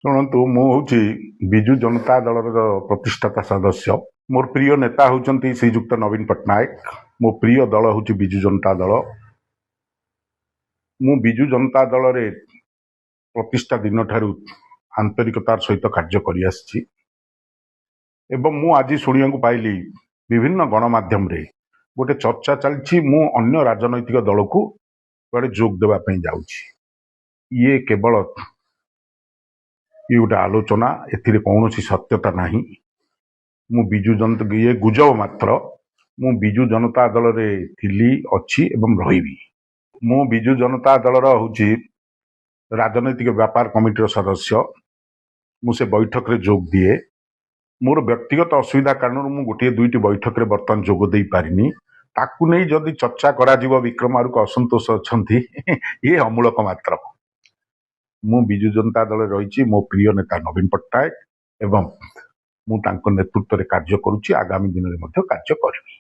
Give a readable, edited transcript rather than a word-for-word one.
ଶୁଣନ୍ତୁ, ମୁଁ ହଉଛି ବିଜୁ ଜନତା ଦଳର ପ୍ରତିଷ୍ଠାତା ସଦସ୍ୟ। ମୋର ପ୍ରିୟ ନେତା ହଉଛନ୍ତି ଶ୍ରୀଯୁକ୍ତ ନବୀନ ପଟ୍ଟନାୟକ। ମୋ ପ୍ରିୟ ଦଳ ହଉଛି ବିଜୁ ଜନତା ଦଳ। ମୁଁ ବିଜୁ ଜନତା ଦଳରେ ପ୍ରତିଷ୍ଠା ଦିନଠାରୁ ଆନ୍ତରିକତାର ସହିତ କାର୍ଯ୍ୟ କରିଆସିଛି ଏବଂ ମୁଁ ଆଜି ଶୁଣିବାକୁ ପାଇଲି ବିଭିନ୍ନ ଗଣମାଧ୍ୟମରେ ଗୋଟେ ଚର୍ଚ୍ଚା ଚାଲିଛି ମୁଁ ଅନ୍ୟ ରାଜନୈତିକ ଦଳକୁ କୁଆଡ଼େ ଯୋଗ ଦେବା ପାଇଁ ଯାଉଛି। ଇଏ କେବଳ ଗୋଟେ ଆଲୋଚନା, ଏଥିରେ କୌଣସି ସତ୍ୟତା ନାହିଁ। ମୁଁ ବିଜୁ ଜନତା ଇଏ ଗୁଜବ ମାତ୍ର। ମୁଁ ବିଜୁ ଜନତା ଦଳରେ ଥିଲି, ଅଛି ଏବଂ ରହିବି। ମୁଁ ବିଜୁ ଜନତା ଦଳର ହଉଛି ରାଜନୈତିକ ବ୍ୟାପାର କମିଟିର ସଦସ୍ୟ। ମୁଁ ସେ ବୈଠକରେ ଯୋଗ ଦିଏ। ମୋର ବ୍ୟକ୍ତିଗତ ଅସୁବିଧା କାରଣରୁ ମୁଁ ଗୋଟିଏ ଦୁଇଟି ବୈଠକରେ ବର୍ତ୍ତମାନ ଯୋଗ ଦେଇପାରିନି। ତାକୁ ନେଇ ଯଦି ଚର୍ଚ୍ଚା କରାଯିବ ବିକ୍ରମ ଆରୁକୁ ଅସନ୍ତୋଷ ଅଛନ୍ତି, ଇଏ ଅମୂଳକ ମାତ୍ର। ମୁଁ ବିଜୁ ଜନତା ଦଳରେ ରହିଛି। ମୋ ପ୍ରିୟ ନେତା ନବୀନ ପଟ୍ଟନାୟକ ଏବଂ ମୁଁ ତାଙ୍କ ନେତୃତ୍ୱରେ କାର୍ଯ୍ୟ କରୁଛି, ଆଗାମୀ ଦିନରେ ମଧ୍ୟ କାର୍ଯ୍ୟ କରିବି।